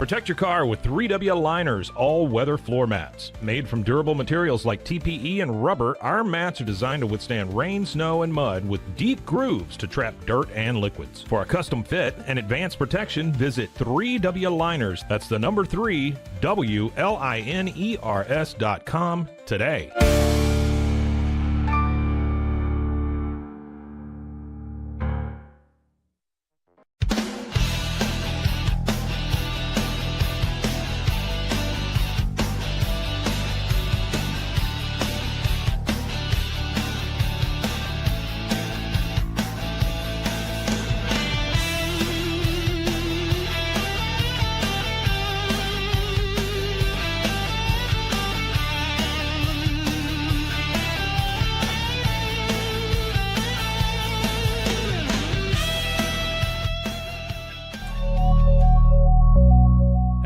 Protect your car with 3W Liners all-weather floor mats. Made from durable materials like TPE and rubber, our mats are designed to withstand rain, snow, and mud with deep grooves to trap dirt and liquids. For a custom fit and advanced protection, visit 3W Liners. That's the number 3, WLINERS.com today.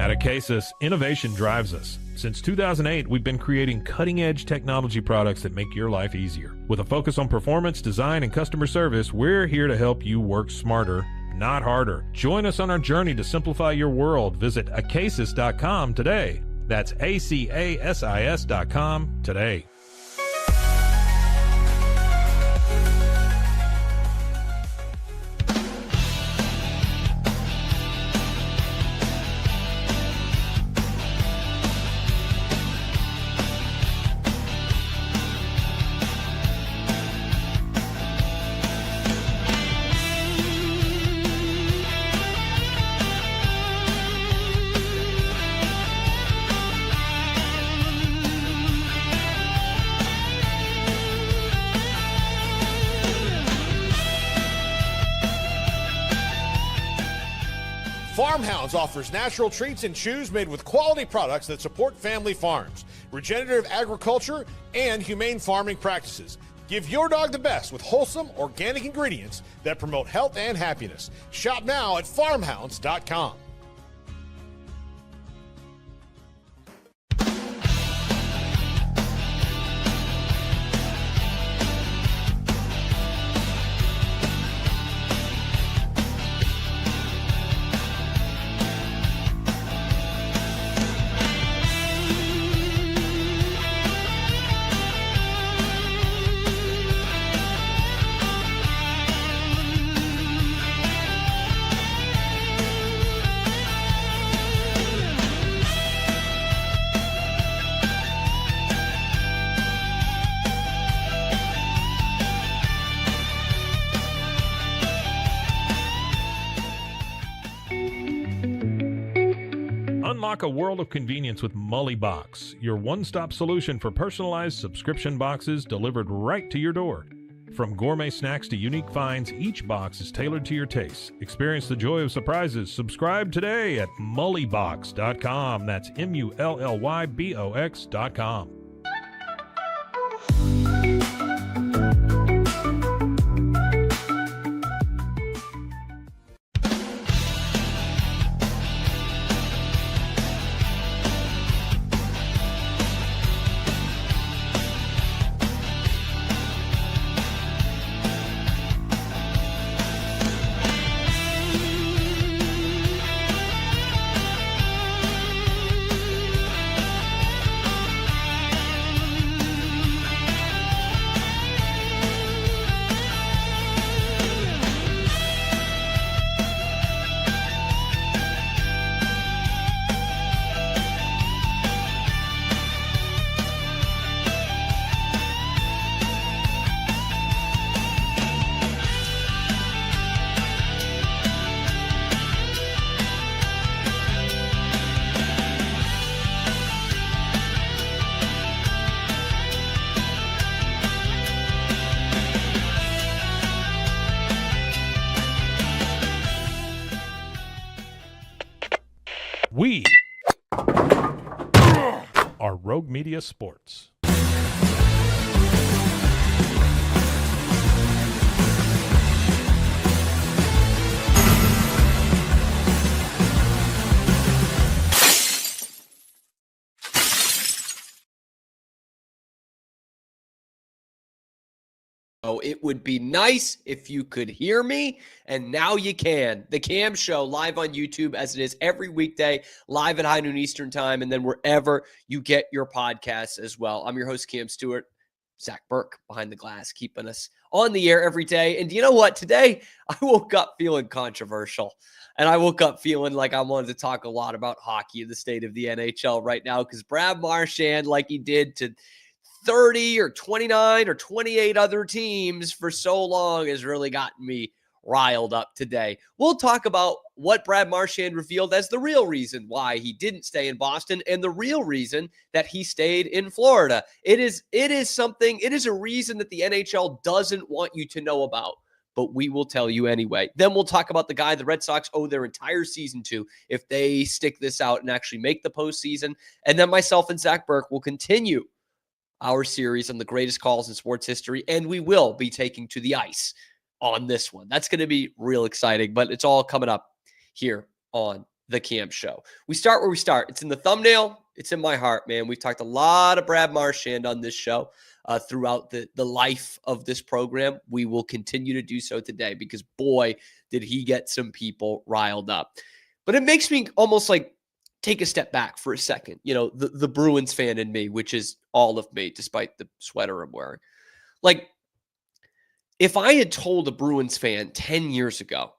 At Acasis, innovation drives us. Since 2008, we've been creating cutting-edge technology products that make your life easier. With a focus on performance, design, and customer service, we're here to help you work smarter, not harder. Join us on our journey to simplify your world. Visit Acasis.com today. That's ACASIS.com today. Farmhounds offers natural treats and chews made with quality products that support family farms, regenerative agriculture, and humane farming practices. Give your dog the best with wholesome, organic ingredients that promote health and happiness. Shop now at farmhounds.com. Unlock a world of convenience with Mully Box, your one-stop solution for personalized subscription boxes delivered right to your door. From gourmet snacks to unique finds, each box is tailored to your tastes. Experience the joy of surprises. Subscribe today at mullybox.com. That's MULLYBOX.com. We are Rogue Media Sports. It would be nice if you could hear me, and now you can. The Cam Show live on YouTube, as it is every weekday, live at high noon Eastern time, and then wherever you get your podcasts as well. I'm your host, Cam Stewart. Zach Burke behind the glass, keeping us on the air every day. And you know what? Today, I woke up feeling controversial. And I woke up feeling like I wanted to talk a lot about hockey in the state of the NHL right now, because Brad Marchand, like he did to 30 or 29 or 28 other teams for so long, has really gotten me riled up today. We'll talk about what Brad Marchand revealed as the real reason why he didn't stay in Boston and the real reason that he stayed in Florida. It is a reason that the NHL doesn't want you to know about, but we will tell you anyway. Then we'll talk about the guy the Red Sox owe their entire season to if they stick this out and actually make the postseason. And then myself and Zach Burke will continue our series on the greatest calls in sports history, and we will be taking to the ice on this one. That's going to be real exciting, but it's all coming up here on the Cam Show. We start where we start. It's in the thumbnail. It's in my heart, man. We've talked a lot of Brad Marchand on this show throughout the life of this program. We will continue to do so today because, boy, did he get some people riled up. But it makes me almost like take a step back for a second. You know, the Bruins fan in me, which is all of me, despite the sweater I'm wearing. Like, if I had told a Bruins fan 10 years ago,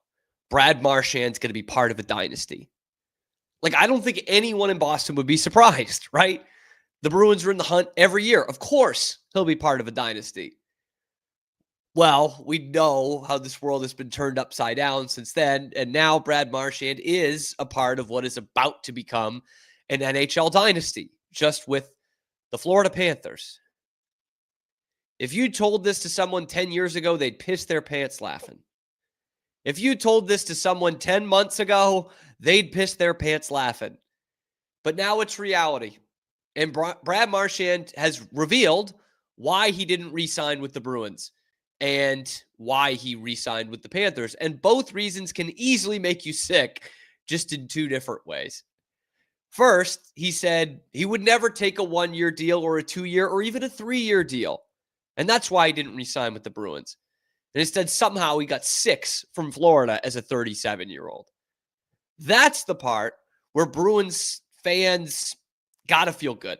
Brad Marchand's going to be part of a dynasty, like, I don't think anyone in Boston would be surprised, right? The Bruins are in the hunt every year. Of course, he'll be part of a dynasty. Well, we know how this world has been turned upside down since then, and now Brad Marchand is a part of what is about to become an NHL dynasty, just with the Florida Panthers. If you told this to someone 10 years ago, they'd piss their pants laughing. If you told this to someone 10 months ago, they'd piss their pants laughing. But now it's reality. And Brad Marchand has revealed why he didn't re-sign with the Bruins and why he re-signed with the Panthers. And both reasons can easily make you sick, just in two different ways. First, he said he would never take a 1-year deal or a 2-year or even a 3-year deal. And that's why he didn't re-sign with the Bruins. And instead, somehow he got 6 from Florida as a 37-year-old. That's the part where Bruins fans got to feel good.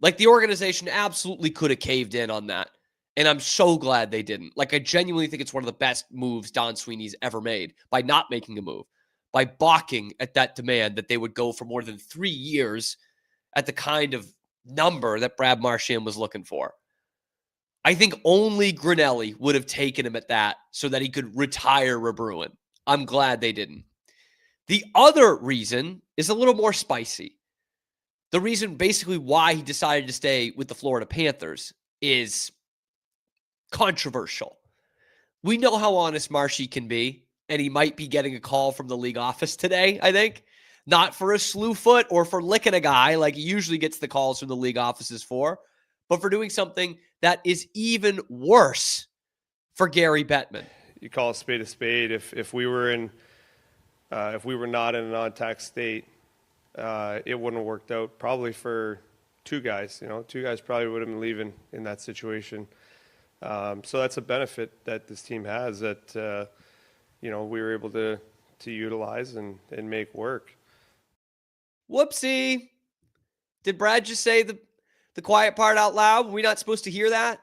Like, the organization absolutely could have caved in on that. And I'm so glad they didn't. Like, I genuinely think it's one of the best moves Don Sweeney's ever made by not making a move, by balking at that demand that they would go for more than 3 years at the kind of number that Brad Marchand was looking for. I think only Grinelli would have taken him at that so that he could retire a Bruin. I'm glad they didn't. The other reason is a little more spicy. The reason basically why he decided to stay with the Florida Panthers is controversial. We know how honest Marshy can be, and he might be getting a call from the league office today, I think. Not for a slew foot or for licking a guy like he usually gets the calls from the league offices for, but for doing something that is even worse for Gary Bettman. You call a spade a spade. If we were not in a non-tax state, it wouldn't have worked out probably for two guys. You know, two guys probably would have been leaving in that situation. So that's a benefit that this team has that we were able to utilize and make work. Whoopsie. Did Brad just say the quiet part out loud? Were we not supposed to hear that?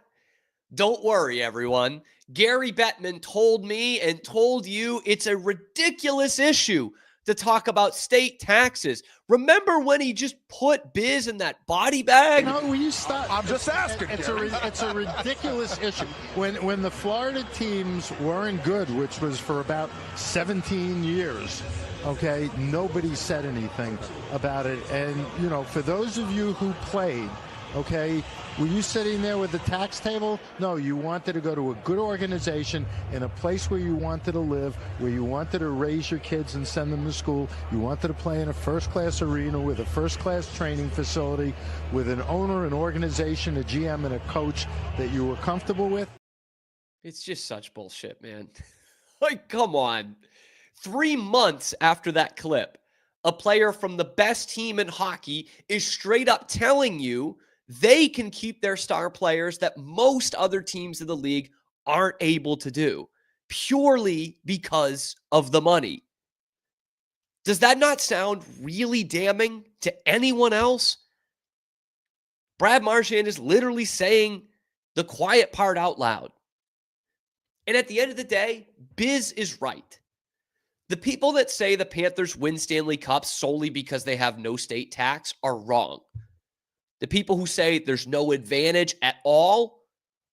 Don't worry, everyone. Gary Bettman told me and told you it's a ridiculous issue to talk about state taxes. Remember when he just put Biz in that body bag? No, will you stop? I'm just asking. It's a ridiculous issue. When the Florida teams weren't good, which was for about 17 years, okay, nobody said anything about it. And, for those of you who played, okay, were you sitting there with the tax table? No, you wanted to go to a good organization in a place where you wanted to live, where you wanted to raise your kids and send them to school. You wanted to play in a first-class arena with a first-class training facility, with an owner, an organization, a GM, and a coach that you were comfortable with. It's just such bullshit, man. Like, come on. 3 months after that clip, a player from the best team in hockey is straight up telling you they can keep their star players that most other teams in the league aren't able to do purely because of the money. Does that not sound really damning to anyone else? Brad Marchand is literally saying the quiet part out loud. And at the end of the day, Biz is right. The people that say the Panthers win Stanley Cups solely because they have no state tax are wrong. The people who say there's no advantage at all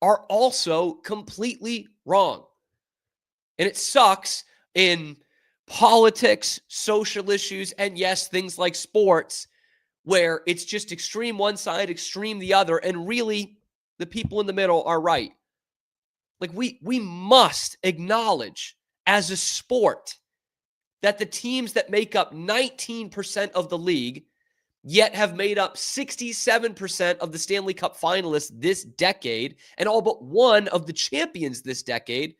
are also completely wrong. And it sucks in politics, social issues, and yes, things like sports, where it's just extreme one side, extreme the other, and really the people in the middle are right. Like we must acknowledge as a sport that the teams that make up 19% of the league, yet have made up 67% of the Stanley Cup finalists this decade, and all but one of the champions this decade,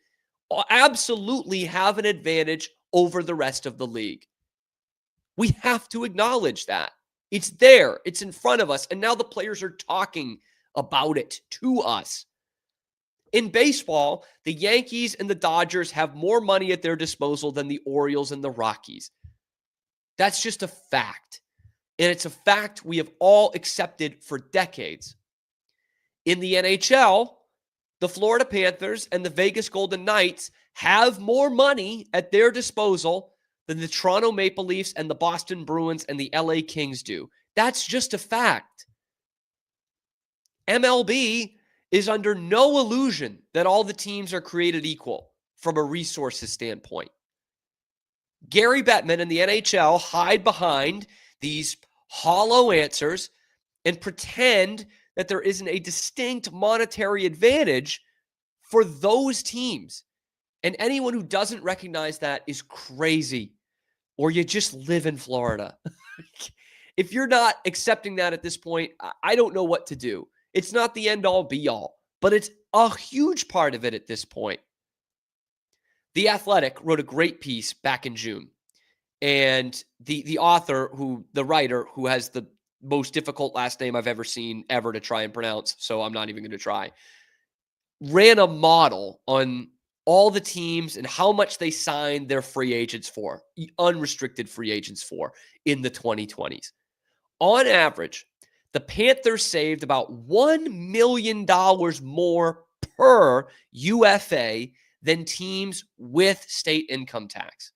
absolutely have an advantage over the rest of the league. We have to acknowledge that. It's there. It's in front of us. And now the players are talking about it to us. In baseball, the Yankees and the Dodgers have more money at their disposal than the Orioles and the Rockies. That's just a fact. And it's a fact we have all accepted for decades. In the NHL, the Florida Panthers and the Vegas Golden Knights have more money at their disposal than the Toronto Maple Leafs and the Boston Bruins and the LA Kings do. That's just a fact. MLB is under no illusion that all the teams are created equal from a resources standpoint. Gary Bettman and the NHL hide behind these hollow answers and pretend that there isn't a distinct monetary advantage for those teams. And anyone who doesn't recognize that is crazy, or you just live in Florida. If you're not accepting that at this point, I don't know what to do. It's not the end all be all, but it's a huge part of it at this point. The Athletic wrote a great piece back in June. And the author, the writer, who has the most difficult last name I've ever seen ever to try and pronounce, so I'm not even going to try, ran a model on all the teams and how much they signed their free agents for, unrestricted free agents for, in the 2020s. On average, the Panthers saved about $1 million more per UFA than teams with state income tax.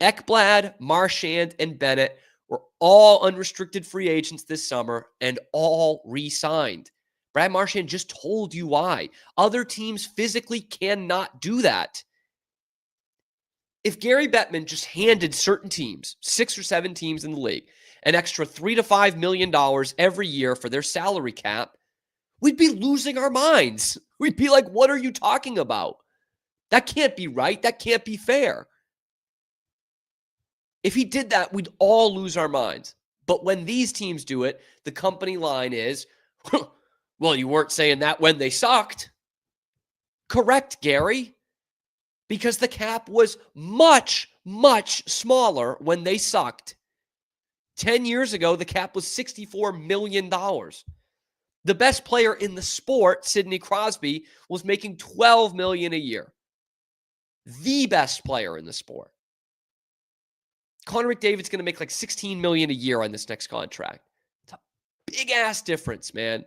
Ekblad, Marchand, and Bennett were all unrestricted free agents this summer and all re-signed. Brad Marchand just told you why. Other teams physically cannot do that. If Gary Bettman just handed certain teams, 6 or 7 teams in the league, an extra $3 to $5 million every year for their salary cap, we'd be losing our minds. We'd be like, what are you talking about? That can't be right. That can't be fair. If he did that, we'd all lose our minds. But when these teams do it, the company line is, well, you weren't saying that when they sucked. Correct, Gary. Because the cap was much, much smaller when they sucked. 10 years ago, the cap was $64 million. The best player in the sport, Sidney Crosby, was making $12 million a year. The best player in the sport. Connor McDavid's going to make like $16 million a year on this next contract. It's a big-ass difference, man,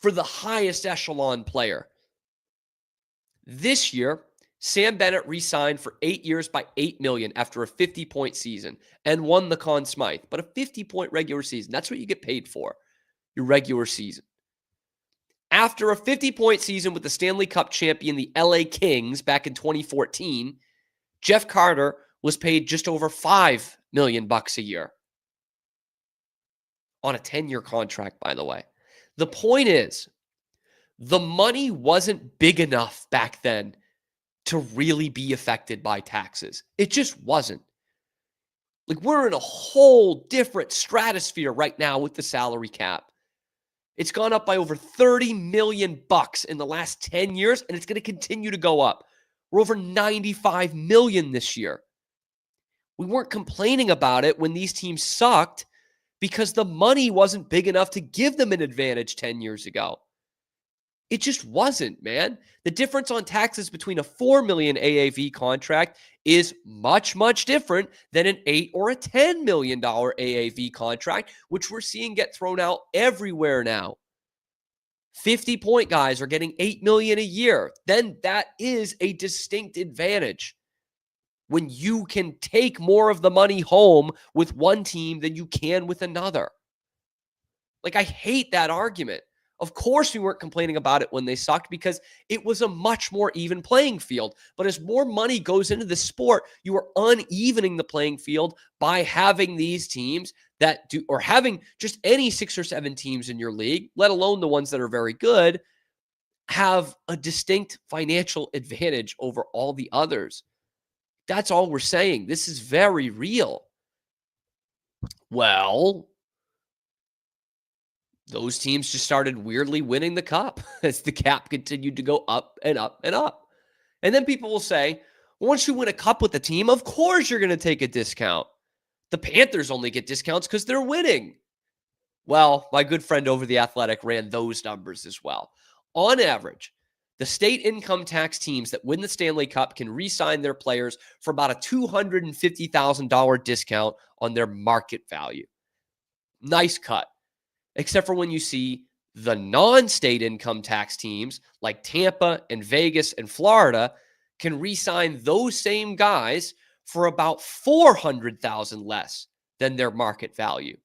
for the highest echelon player. This year, Sam Bennett re-signed for 8 years by $8 million after a 50-point season and won the Conn Smythe. But a 50-point regular season, that's what you get paid for, your regular season. After a 50-point season with the Stanley Cup champion, the LA Kings, back in 2014, Jeff Carter was paid just over $5 million a year on a 10-year contract, by the way. The point is, the money wasn't big enough back then to really be affected by taxes. It just wasn't. Like, we're in a whole different stratosphere right now with the salary cap. It's gone up by over $30 million in the last 10 years, and it's going to continue to go up. We're over $95 million this year. We weren't complaining about it when these teams sucked because the money wasn't big enough to give them an advantage 10 years ago. It just wasn't, man. The difference on taxes between a $4 million AAV contract is much, much different than an $8 or a $10 million AAV contract, which we're seeing get thrown out everywhere now. 50-point guys are getting $8 million a year. Then that is a distinct advantage when you can take more of the money home with one team than you can with another. Like, I hate that argument. Of course, we weren't complaining about it when they sucked because it was a much more even playing field. But as more money goes into the sport, you are unevening the playing field by having these teams that do, or having just any 6 or 7 teams in your league, let alone the ones that are very good, have a distinct financial advantage over all the others. That's all we're saying. This is very real. Well, those teams just started weirdly winning the cup as the cap continued to go up and up and up. And then people will say, once you win a cup with the team, of course you're going to take a discount. The Panthers only get discounts because they're winning. Well, my good friend over The Athletic ran those numbers as well. On average, the state income tax teams that win the Stanley Cup can re-sign their players for about a $250,000 discount on their market value. Nice cut. Except for when you see the non-state income tax teams like Tampa and Vegas and Florida can re-sign those same guys for about $400,000 less than their market value.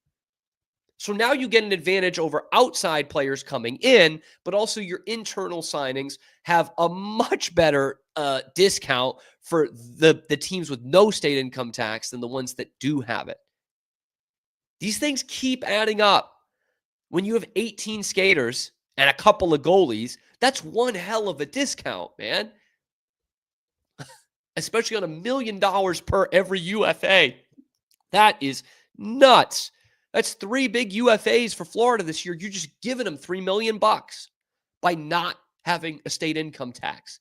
So now you get an advantage over outside players coming in, but also your internal signings have a much better discount for the teams with no state income tax than the ones that do have it. These things keep adding up. When you have 18 skaters and a couple of goalies, that's one hell of a discount, man. Especially on $1 million per every UFA. That is nuts. That's 3 big UFAs for Florida this year. You're just giving them $3 million by not having a state income tax.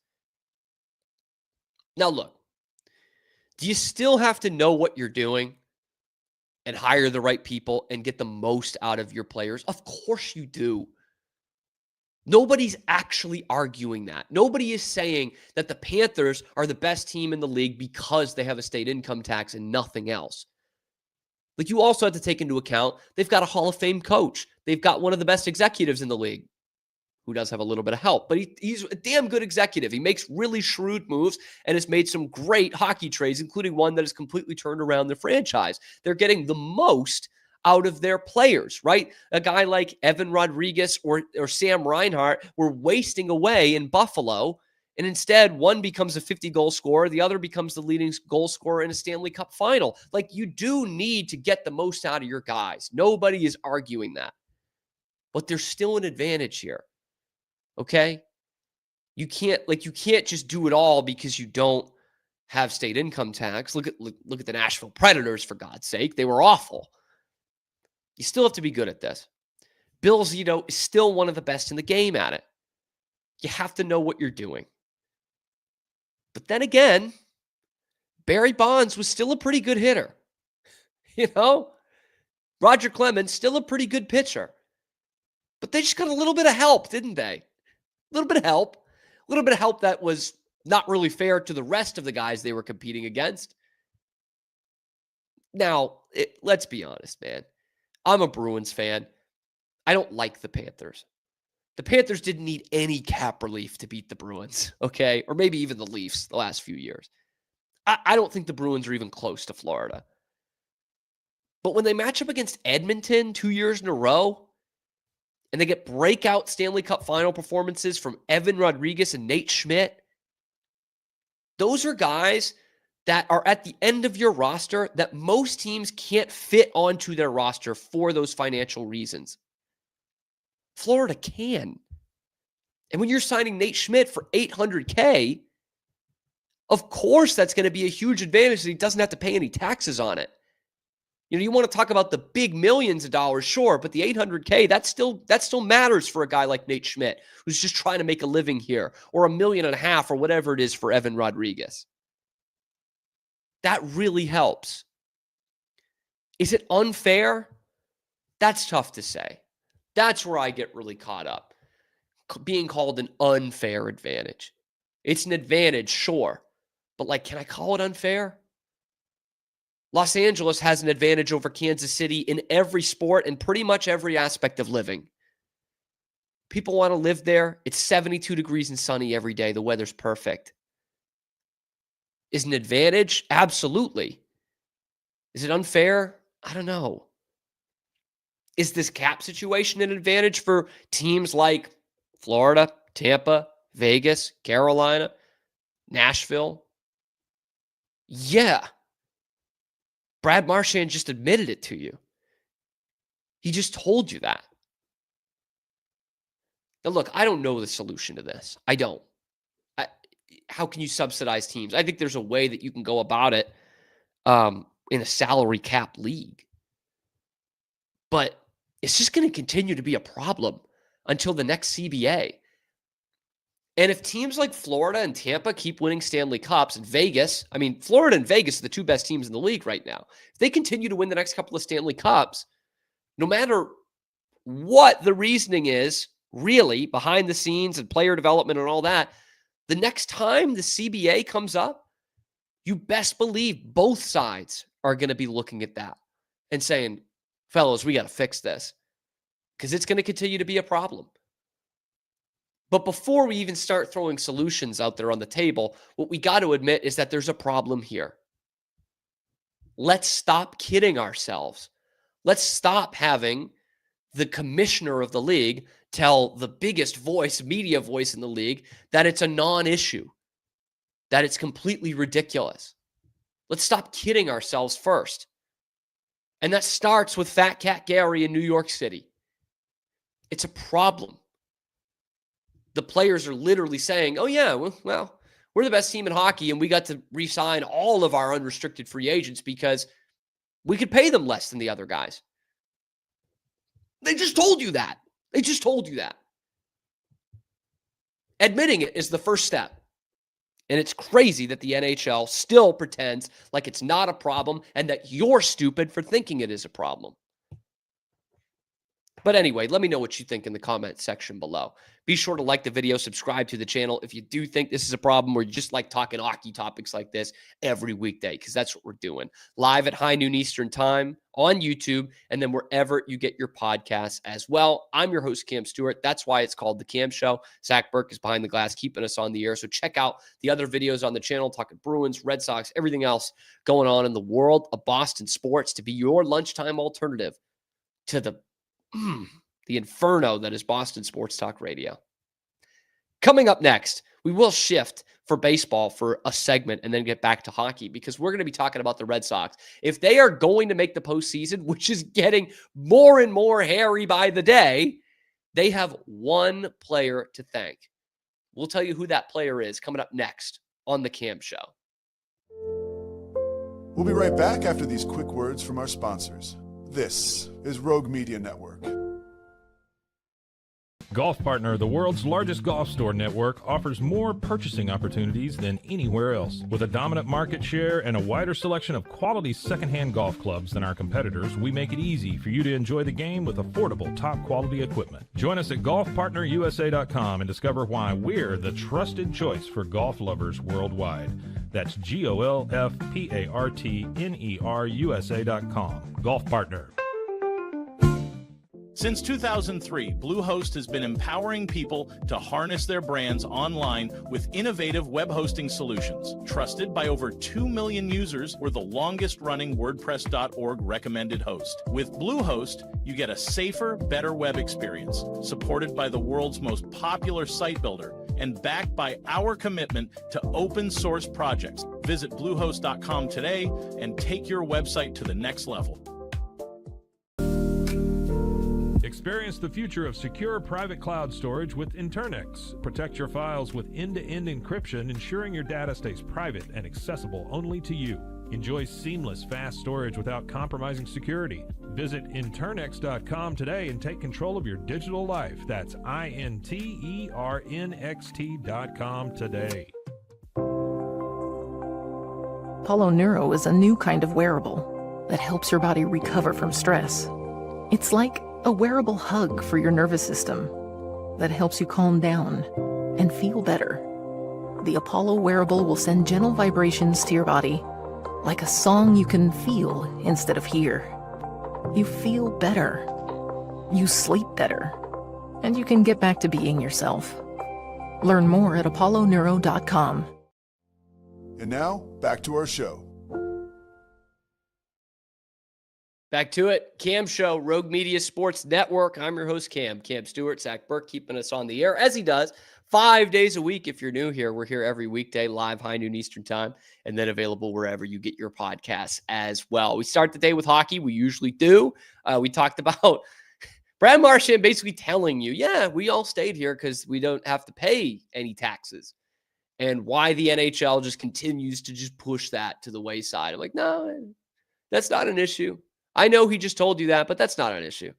Now, look, do you still have to know what you're doing and hire the right people and get the most out of your players? Of course you do. Nobody's actually arguing that. Nobody is saying that the Panthers are the best team in the league because they have a state income tax and nothing else. Like, you also have to take into account they've got a Hall of Fame coach. They've got one of the best executives in the league who does have a little bit of help, but he's a damn good executive. He makes really shrewd moves and has made some great hockey trades, including one that has completely turned around the franchise. They're getting the most out of their players, right? A guy like Evan Rodriguez or Sam Reinhart were wasting away in Buffalo, and instead one becomes a 50-goal scorer, the other becomes the leading goal scorer in a Stanley Cup final. Like, you do need to get the most out of your guys. Nobody is arguing that. But there's still an advantage here. Okay? You can't just do it all because you don't have state income tax. Look at the Nashville Predators, for God's sake. They were awful. You still have to be good at this. Bill Zito is still one of the best in the game at it. You have to know what you're doing. But then again, Barry Bonds was still a pretty good hitter. You know? Roger Clemens, still a pretty good pitcher. But they just got a little bit of help, didn't they? A little bit of help. A little bit of help that was not really fair to the rest of the guys they were competing against. Now, let's be honest, man. I'm a Bruins fan. I don't like the Panthers. The Panthers didn't need any cap relief to beat the Bruins, okay? Or maybe even the Leafs the last few years. I don't think the Bruins are even close to Florida. But when they match up against Edmonton 2 years in a row, and they get breakout Stanley Cup final performances from Evan Rodriguez and Nate Schmidt, those are guys that are at the end of your roster that most teams can't fit onto their roster for those financial reasons. Florida can. And when you're signing Nate Schmidt for $800K, of course that's going to be a huge advantage that he doesn't have to pay any taxes on it. You know, you want to talk about the big millions of dollars, sure, but the $800K, that still matters for a guy like Nate Schmidt, who's just trying to make a living here, or $1.5 million or whatever it is for Evan Rodriguez. That really helps. Is it unfair? That's tough to say. That's where I get really caught up. being called an unfair advantage. It's an advantage, sure. But, like, can I call it unfair? Los Angeles has an advantage over Kansas City in every sport and pretty much every aspect of living. People want to live there. It's 72 degrees and sunny every day. The weather's perfect. Is an advantage? Absolutely. Is it unfair? I don't know. Is this cap situation an advantage for teams like Florida, Tampa, Vegas, Carolina, Nashville? Yeah. Brad Marchand just admitted it to you. He just told you that. Now, look, I don't know the solution to this. I don't. How can you subsidize teams? I think there's a way that you can go about it in a salary cap league. But it's just going to continue to be a problem until the next CBA. And if teams like Florida and Tampa keep winning Stanley Cups, and Vegas, I mean, Florida and Vegas are the two best teams in the league right now. If they continue to win the next couple of Stanley Cups, no matter what the reasoning is, really, behind the scenes and player development and all that, the next time the CBA comes up, you best believe both sides are going to be looking at that and saying, fellas, we got to fix this because it's going to continue to be a problem. But before we even start throwing solutions out there on the table, what we got to admit is that there's a problem here. Let's stop kidding ourselves. Let's stop having the commissioner of the league tell the biggest voice, media voice in the league, that it's a non-issue, that it's completely ridiculous. Let's stop kidding ourselves first. And that starts with Fat Cat Gary in New York City. It's a problem. The players are literally saying, oh yeah, well, we're the best team in hockey and we got to re-sign all of our unrestricted free agents because we could pay them less than the other guys. They just told you that. They just told you that. Admitting it is the first step. And it's crazy that the NHL still pretends like it's not a problem and that you're stupid for thinking it is a problem. But anyway, let me know what you think in the comment section below. Be sure to like the video, subscribe to the channel if you do think this is a problem or you just like talking hockey topics like this every weekday, because that's what we're doing. Live at high noon Eastern time on YouTube and then wherever you get your podcasts as well. I'm your host, Cam Stewart. That's why it's called The Cam Show. Zach Burke is behind the glass, keeping us on the air. So check out the other videos on the channel, talking Bruins, Red Sox, everything else going on in the world of Boston sports to be your lunchtime alternative to the inferno that is Boston Sports Talk Radio. Coming up next, we will shift for baseball for a segment and then get back to hockey because we're going to be talking about the Red Sox. If they are going to make the postseason, which is getting more and more hairy by the day, they have one player to thank. We'll tell you who that player is coming up next on The Cam Show. We'll be right back after these quick words from our sponsors. This is Rogue Media Network. Golf Partner, the world's largest golf store network, offers more purchasing opportunities than anywhere else. With a dominant market share and a wider selection of quality secondhand golf clubs than our competitors, we make it easy for you to enjoy the game with affordable, top-quality equipment. Join us at golfpartnerusa.com and discover why we're the trusted choice for golf lovers worldwide. That's GOLFPARTNERUSA.com. Golf Partner. Since 2003, Bluehost has been empowering people to harness their brands online with innovative web hosting solutions. Trusted by over 2 million users, we're the longest-running WordPress.org recommended host. With Bluehost, you get a safer, better web experience, supported by the world's most popular site builder, and backed by our commitment to open source projects. Visit Bluehost.com today and take your website to the next level. Experience the future of secure private cloud storage with Internix. Protect your files with end-to-end encryption, ensuring your data stays private and accessible only to you. Enjoy seamless, fast storage without compromising security. Visit Internix.com today and take control of your digital life. That's INTERNXT.com today. Polo Neuro is a new kind of wearable that helps your body recover from stress. It's like a wearable hug for your nervous system. that helps you calm down and feel better. The Apollo wearable will send gentle vibrations to your body, like a song you can feel instead of hear. You feel better. You sleep better. And you can get back to being yourself. Learn more at apolloneuro.com. And now, back to our show. Back to it. Cam Show, Rogue Media Sports Network. I'm your host, Cam Stewart. Zach Burke keeping us on the air, as he does 5 days a week. If you're new here, we're here every weekday, live, high noon Eastern time, and then available wherever you get your podcasts as well. We start the day with hockey. We usually do. We talked about Brad Marchand basically telling you, yeah, we all stayed here because we don't have to pay any taxes, and why the NHL just continues to just push that to the wayside. I'm like, no, that's not an issue. I know he just told you that, but that's not an issue.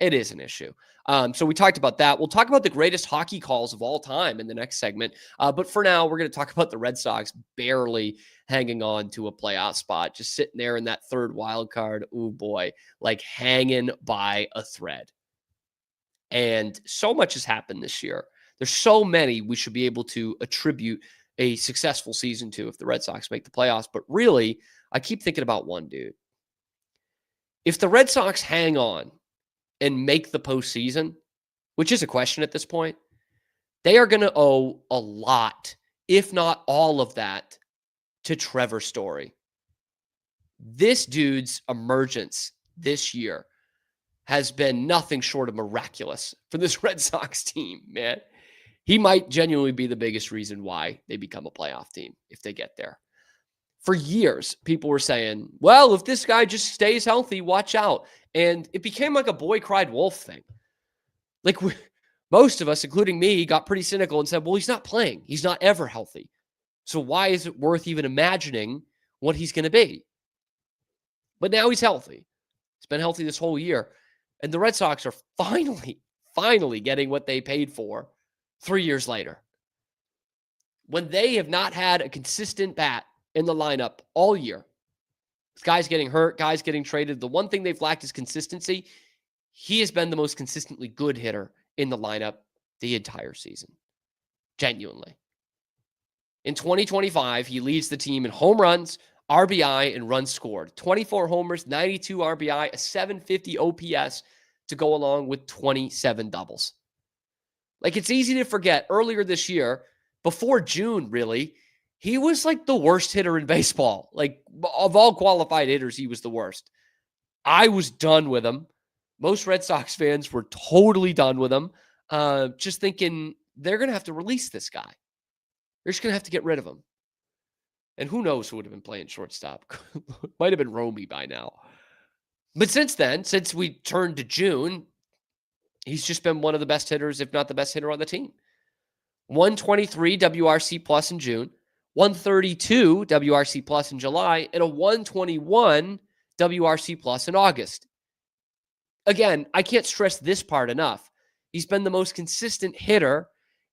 It is an issue. So we talked about that. We'll talk about the greatest hockey calls of all time in the next segment. But for now, we're going to talk about the Red Sox barely hanging on to a playoff spot, just sitting there in that third wild card. Oh boy, like hanging by a thread. And so much has happened this year. There's so many we should be able to attribute a successful season to if the Red Sox make the playoffs. But really, I keep thinking about one dude. If the Red Sox hang on and make the postseason, which is a question at this point, they are going to owe a lot, if not all of that, to Trevor Story. This dude's emergence this year has been nothing short of miraculous for this Red Sox team, man. He might genuinely be the biggest reason why they become a playoff team if they get there. For years, people were saying, well, if this guy just stays healthy, watch out. And it became like a boy cried wolf thing. Like most of us, including me, got pretty cynical and said, well, he's not playing. He's not ever healthy. So why is it worth even imagining what he's going to be? But now he's healthy. He's been healthy this whole year. And the Red Sox are finally getting what they paid for 3 years later. When they have not had a consistent bat in the lineup all year. Guys getting hurt, guys getting traded. The one thing they've lacked is consistency. He has been the most consistently good hitter in the lineup the entire season. Genuinely. In 2025, he leads the team in home runs, RBI, and runs scored. 24 homers, 92 RBI, a 750 OPS to go along with 27 doubles. Like, it's easy to forget earlier this year, before June, really, he was like the worst hitter in baseball. Like, of all qualified hitters, he was the worst. I was done with him. Most Red Sox fans were totally done with him. Just thinking they're going to have to release this guy. They're just going to have to get rid of him. And who knows who would have been playing shortstop. Might have been Romy by now. But since then, since we turned to June, he's just been one of the best hitters, if not the best hitter on the team. 123 WRC plus in June. 132 WRC plus in July, and a 121 WRC plus in August. Again, I can't stress this part enough. He's been the most consistent hitter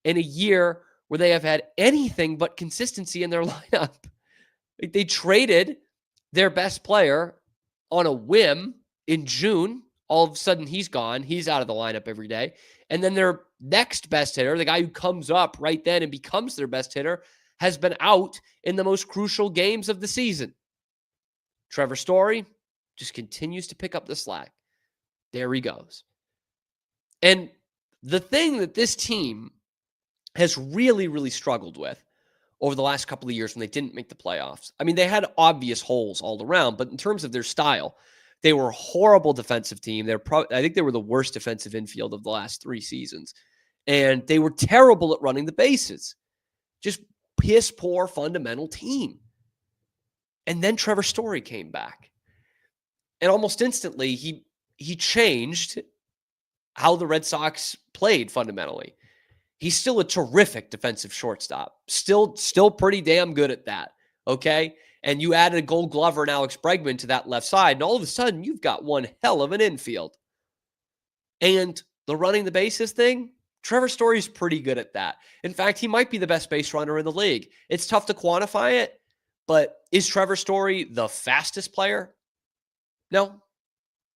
in a year where they have had anything but consistency in their lineup. They traded their best player on a whim in June. All of a sudden, he's gone. He's out of the lineup every day. And then their next best hitter, the guy who comes up right then and becomes their best hitter, has been out in the most crucial games of the season. Trevor Story just continues to pick up the slack. There he goes. And the thing that this team has really struggled with over the last couple of years when they didn't make the playoffs, I mean, they had obvious holes all around, but in terms of their style, they were a horrible defensive team. I think they were the worst defensive infield of the last 3 seasons. And they were terrible at running the bases. Just piss poor fundamental team. And then Trevor Story came back. And almost instantly, he changed how the Red Sox played fundamentally. He's still a terrific defensive shortstop. Still pretty damn good at that. Okay? And you added a Gold Glover and Alex Bregman to that left side, and all of a sudden, you've got one hell of an infield. And the running the bases thing, Trevor Story's pretty good at that. In fact, he might be the best base runner in the league. It's tough to quantify it, but is Trevor Story the fastest player? No,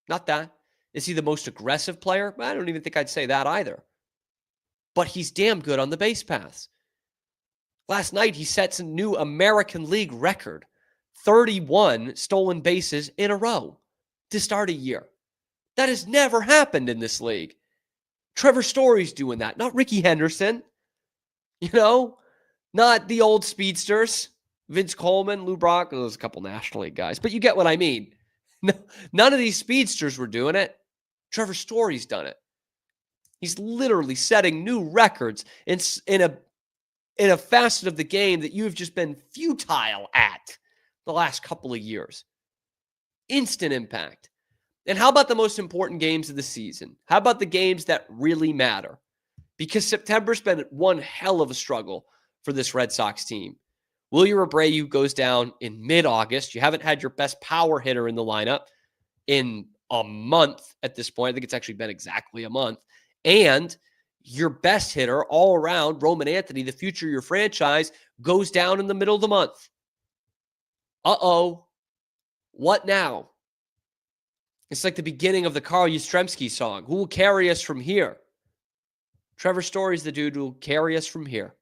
not that. Is he the most aggressive player? I don't even think I'd say that either. but he's damn good on the base paths. Last night, he sets a new American League record, 31 stolen bases in a row to start a year. That has never happened in this league. Trevor Story's doing that, not Ricky Henderson. Not the old speedsters, Vince Coleman, Lou Brock. There's a couple National League guys, but you get what I mean. None of these speedsters were doing it. Trevor Story's done it. He's literally setting new records in a facet of the game that you've just been futile at the last couple of years. Instant impact. And how about the most important games of the season? How about the games that really matter? Because September's been one hell of a struggle for this Red Sox team. Wilyer Abreu goes down in mid-August. You haven't had your best power hitter in the lineup in a month at this point. I think it's actually been exactly a month. And your best hitter all around, Roman Anthony, the future of your franchise, goes down in the middle of the month. Uh-oh. What now? It's like the beginning of the Carl Yastrzemski song. Who will carry us from here? Trevor Story's the dude who will carry us from here.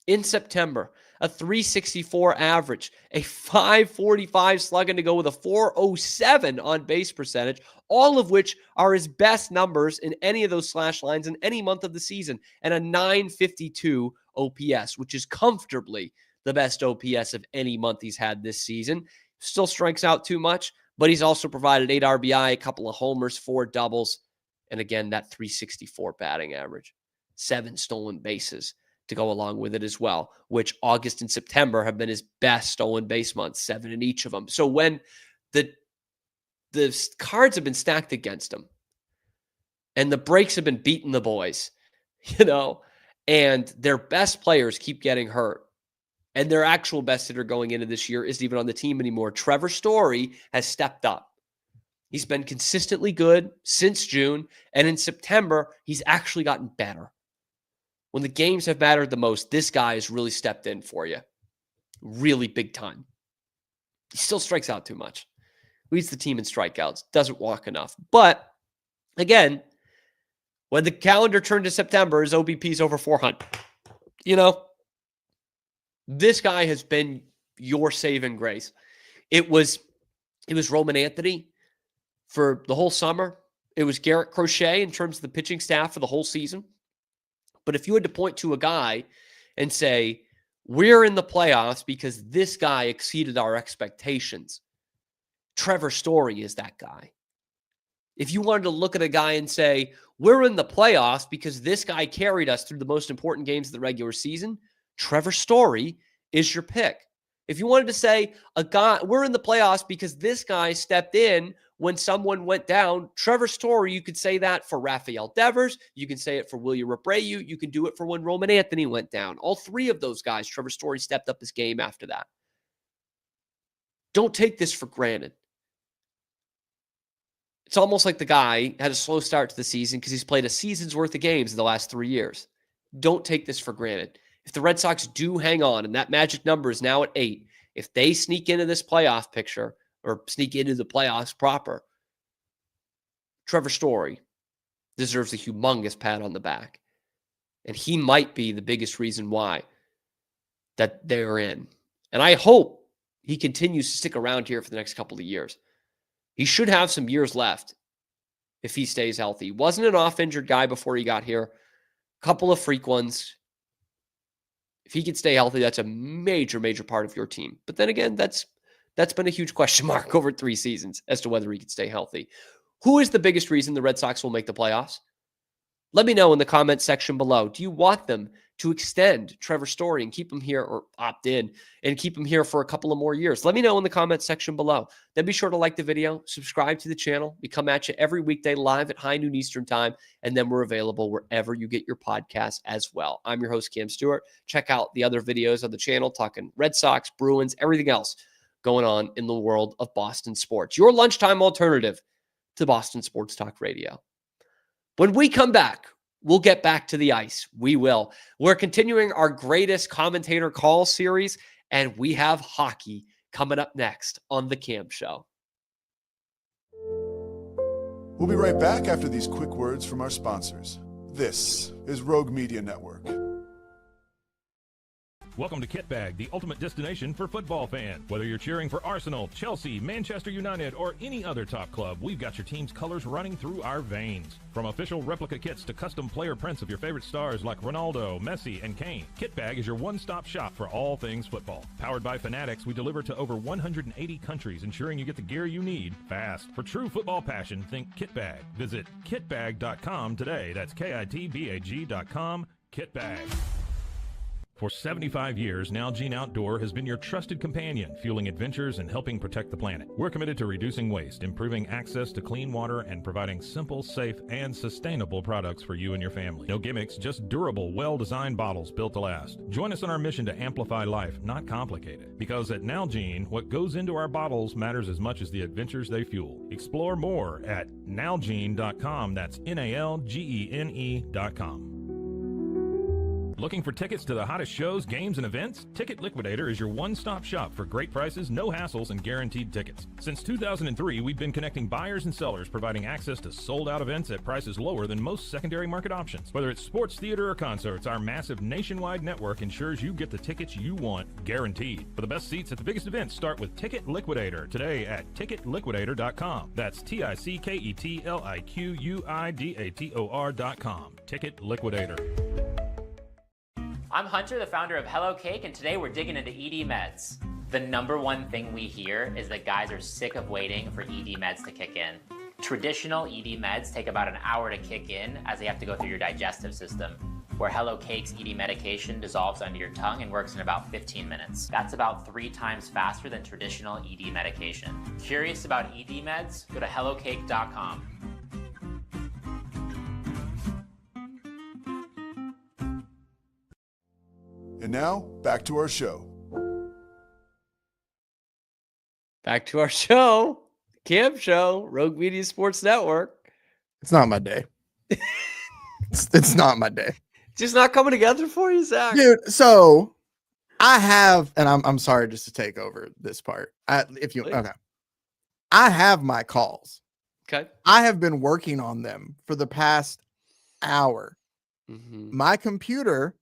In September, a 364 average, a 545 slugging to go with a 407 on base percentage, all of which are his best numbers in any of those slash lines in any month of the season, and a 952 OPS, which is comfortably the best OPS of any month he's had this season. Still strikes out too much, but he's also provided 8 RBI, a couple of homers, 4 doubles, and again, that 364 batting average. 7 stolen bases to go along with it as well, which August and September have been his best stolen base months, 7 in each of them. So when the cards have been stacked against him and the breaks have been beating the boys, and their best players keep getting hurt, and their actual best hitter going into this year isn't even on the team anymore, Trevor Story has stepped up. He's been consistently good since June, and in September, he's actually gotten better. When the games have mattered the most, this guy has really stepped in for you. Really big time. He still strikes out too much. Leads the team in strikeouts. Doesn't walk enough. But, again, when the calendar turned to September, his OBP is over 400. This guy has been your saving grace. It was Roman Anthony for the whole summer. It was Garrett Crochet in terms of the pitching staff for the whole season. But if you had to point to a guy and say, we're in the playoffs because this guy exceeded our expectations, Trevor Story is that guy. If you wanted to look at a guy and say, we're in the playoffs because this guy carried us through the most important games of the regular season, Trevor Story is your pick. If you wanted to say, we're in the playoffs because this guy stepped in when someone went down, Trevor Story, you could say that for Rafael Devers. You can say it for Wilyer Abreu. You can do it for when Roman Anthony went down. All 3 of those guys, Trevor Story stepped up his game after that. Don't take this for granted. It's almost like the guy had a slow start to the season because he's played a season's worth of games in the last 3 years. Don't take this for granted. If the Red Sox do hang on, and that magic number is now at 8, if they sneak into this playoff picture or sneak into the playoffs proper, Trevor Story deserves a humongous pat on the back. And he might be the biggest reason why that they're in. And I hope he continues to stick around here for the next couple of years. He should have some years left if he stays healthy. Wasn't an off-injured guy before he got here. Couple of freak ones. If he can stay healthy, that's a major, major part of your team. But then again, that's been a huge question mark over 3 seasons as to whether he can stay healthy. Who is the biggest reason the Red Sox will make the playoffs? Let me know in the comments section below. Do you want them to extend Trevor Story and keep him here, or opt in and keep him here for a couple of more years? Let me know in the comments section below. Then be sure to like the video, subscribe to the channel. We come at you every weekday live at high noon Eastern time, and then we're available wherever you get your podcasts as well. I'm your host, Cam Stewart. Check out the other videos on the channel talking Red Sox, Bruins, everything else going on in the world of Boston sports. Your lunchtime alternative to Boston Sports Talk Radio. When we come back, we'll get back to the ice. We will. We're continuing our greatest commentator call series, and we have hockey coming up next on The Cam Show. We'll be right back after these quick words from our sponsors. This is Rogue Media Network. Welcome to Kit Bag, the ultimate destination for football fans. Whether you're cheering for Arsenal, Chelsea, Manchester United, or any other top club, we've got your team's colors running through our veins. From official replica kits to custom player prints of your favorite stars like Ronaldo, Messi, and Kane, Kit Bag is your one-stop shop for all things football. Powered by Fanatics, we deliver to over 180 countries, ensuring you get the gear you need fast. For true football passion, think Kit Bag. Visit kitbag.com today. That's kitbag.com. Kit Bag. For 75 years, Nalgene Outdoor has been your trusted companion, fueling adventures and helping protect the planet. We're committed to reducing waste, improving access to clean water, and providing simple, safe, and sustainable products for you and your family. No gimmicks, just durable, well-designed bottles built to last. Join us in our mission to amplify life, not complicate it. Because at Nalgene, what goes into our bottles matters as much as the adventures they fuel. Explore more at nalgene.com. That's NALGENE.com. Looking for tickets to the hottest shows, games, and events? Ticket Liquidator is your one-stop shop for great prices, no hassles, and guaranteed tickets. Since 2003, we've been connecting buyers and sellers, providing access to sold-out events at prices lower than most secondary market options. Whether it's sports, theater, or concerts, our massive nationwide network ensures you get the tickets you want, guaranteed. For the best seats at the biggest events, start with Ticket Liquidator today at ticketliquidator.com. That's TICKETLIQUIDATOR.com. Ticket Liquidator. I'm Hunter, the founder of Hello Cake, and today we're digging into ED meds. The number one thing we hear is that guys are sick of waiting for ED meds to kick in. Traditional ED meds take about an hour to kick in as they have to go through your digestive system, where Hello Cake's ED medication dissolves under your tongue and works in about 15 minutes. That's about 3 times faster than traditional ED medication. Curious about ED meds? Go to hellocake.com. And now, back to our show. Back to our show, Cam Show, Rogue Media Sports Network. It's not my day. It's not my day. Just not coming together for you, Zach. Dude, so I have, and I'm sorry just to take over this part. Okay. I have my calls. Okay. I have been working on them for the past hour. Mm-hmm. My computer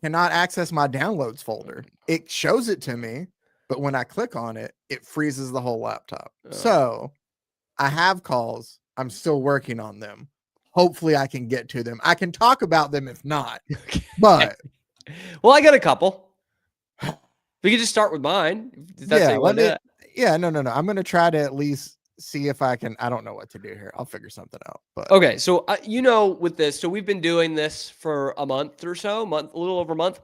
cannot access my downloads folder. It shows it to me, but when I click on it, it freezes the whole laptop. So I have calls. I'm still working on them. Hopefully I can get to them. I can talk about them if not, but well, I got a couple. We could just start with mine. No. I'm going to try to at least see if I can. I don't know what to do here. I'll figure something out. But okay, so with this, so we've been doing this for a month or so, a little over a month,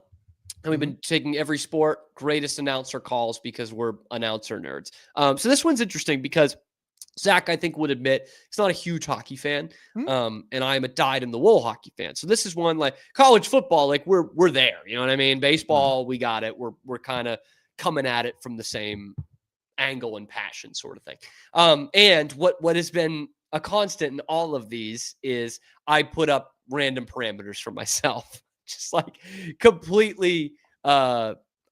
and we've been taking every sport greatest announcer calls because we're announcer nerds. So this one's interesting because Zach, I think, would admit he's not a huge hockey fan, and I'm a dyed-in-the-wool hockey fan. So this is one like college football, like we're there. You know what I mean? Baseball, we got it. We're kind of coming at it from the same angle and passion sort of thing. And what has been a constant in all of these is I put up random parameters for myself, just like completely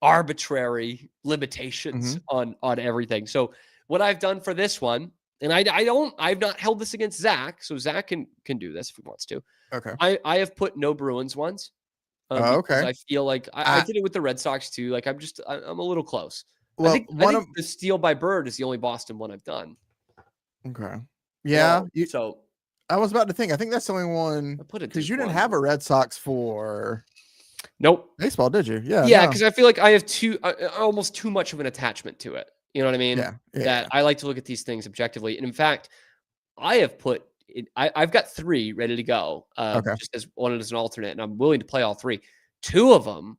arbitrary limitations on everything. So what I've done for this one, and I've not held this against Zach, so Zach can do this if he wants to. Okay. I have put no Bruins ones. Okay. I feel like I did it with the Red Sox too. Like I'm a little close. Well, I think the Steal by Bird is the only Boston one I've done. Okay. Yeah. So I was about to think. I think that's the only one. I put it because you didn't have a Red Sox for. Nope. Baseball, did you? Yeah. Yeah, because I feel like I have almost too much of an attachment to it. You know what I mean? Yeah. I like to look at these things objectively, and in fact, I have put. I've got 3 ready to go. Just as one as an alternate, and I'm willing to play all 3. 2 of them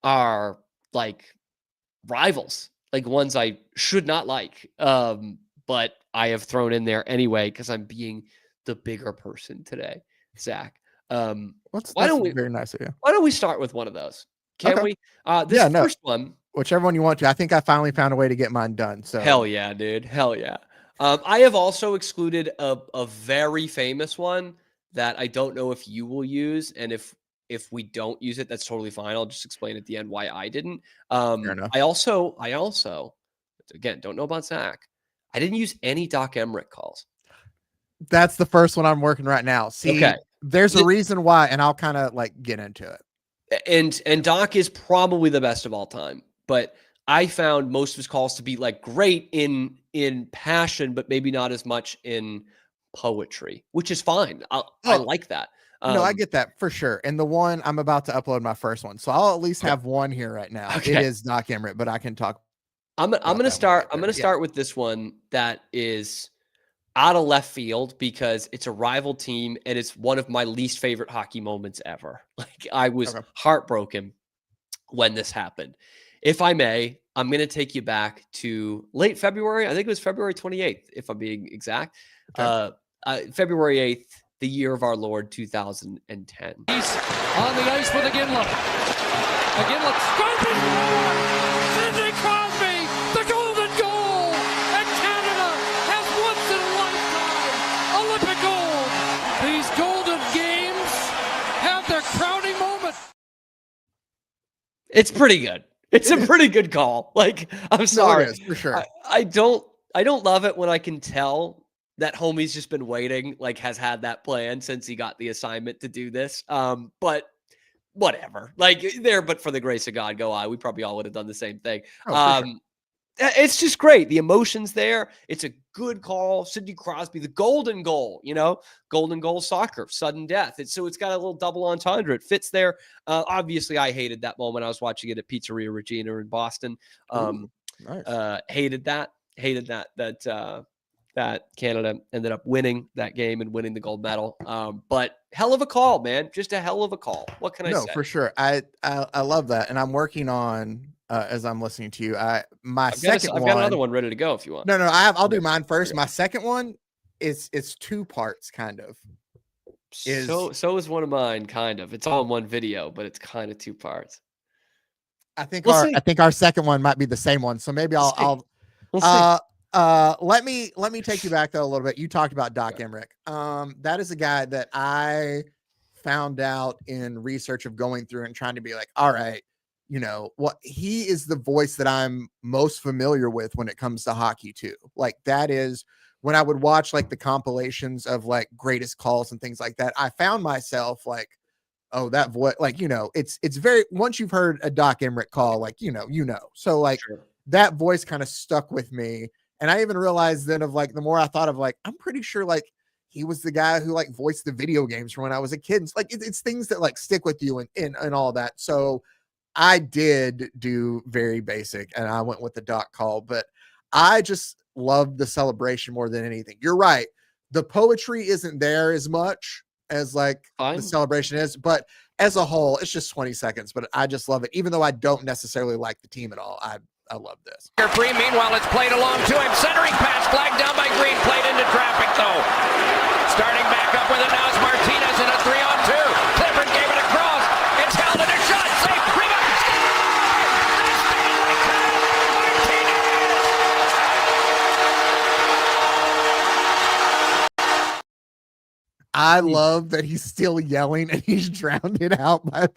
are like rivals. Like ones I should not like, but I have thrown in there anyway because I'm being the bigger person today, Zach. That's very nice of you. Why don't we start with one of those? Can we? First one, whichever one you want to. I think I finally found a way to get mine done. So hell yeah, dude, hell yeah. I have also excluded a very famous one that I don't know if you will use, and if we don't use it, that's totally fine. I'll just explain at the end why I didn't. I also, again, don't know about Zach. I didn't use any Doc Emmerich calls. That's the first one I'm working right now. See, There's a reason why, and I'll kind of like get into it. And Doc is probably the best of all time, but I found most of his calls to be like great in passion, but maybe not as much in poetry, which is fine. I like that. No, I get that for sure. And the one I'm about to upload my first one, so I'll at least have one here right now. Okay. It is Doc Emmerich, but I can talk. I'm gonna start with this one that is out of left field because it's a rival team and it's one of my least favorite hockey moments ever. Like I was heartbroken when this happened. If I may, I'm going to take you back to late February. I think it was February 28th, if I'm being exact. Okay. February 8th, the year of our Lord, 2010. He's on the ice with Iginla. Iginla scoping. Sidney Crosby, the golden goal. And Canada has once in a lifetime Olympic gold. These golden games have their crowning moment. It's pretty good. It's a pretty good call. Like, I'm sorry. No, it is, for sure. I don't love it when I can tell that homie's just been waiting, like has had that plan since he got the assignment to do this. But whatever. Like there, but for the grace of God, go I. We probably all would have done the same thing. Sure. It's just great. The emotions there. It's a good call. Sidney Crosby, the golden goal, golden goal soccer, sudden death. It's got a little double entendre. It fits there. Obviously, I hated that moment. I was watching it at Pizzeria Regina in Boston. Nice. Hated that Canada ended up winning that game and winning the gold medal. But hell of a call, man. Just a hell of a call. What can I say? No, for sure. I love that. And I'm working on, as I'm listening to you, I've got another one ready to go if you want. No, I'll do mine first. My second one it's two parts, kind of. So is one of mine, kind of. It's all in one video, but it's kind of two parts. I think our second one might be the same one. So maybe I'll let me take you back though a little bit. You talked about Doc Emmerich. That is a guy that I found out in research of going through and trying to be like, all right, what he is the voice that I'm most familiar with when it comes to hockey too. Like that is when I would watch like the compilations of like greatest calls and things like that. I found myself like, oh, that voice, like, it's very, once you've heard a Doc Emmerich call, like, so like that voice kind of stuck with me. And I even realized then of like, the more I thought of like, I'm pretty sure like he was the guy who like voiced the video games from when I was a kid. It's like, it's things that like stick with you and all that. So I did do very basic and I went with the Doc call, but I just loved the celebration more than anything. You're right. The poetry isn't there as much as like the celebration is, but as a whole, it's just 20 seconds, but I just love it. Even though I don't necessarily like the team at all. I love this. Free, meanwhile, it's played along to him. Centering pass, flagged down by Green, played into traffic though. Starting back up with it now is Martinez in a 3-on-2. Clifford gave it across. It's held in a shot. Safe. Rebound. I love that he's still yelling and he's drowned it out by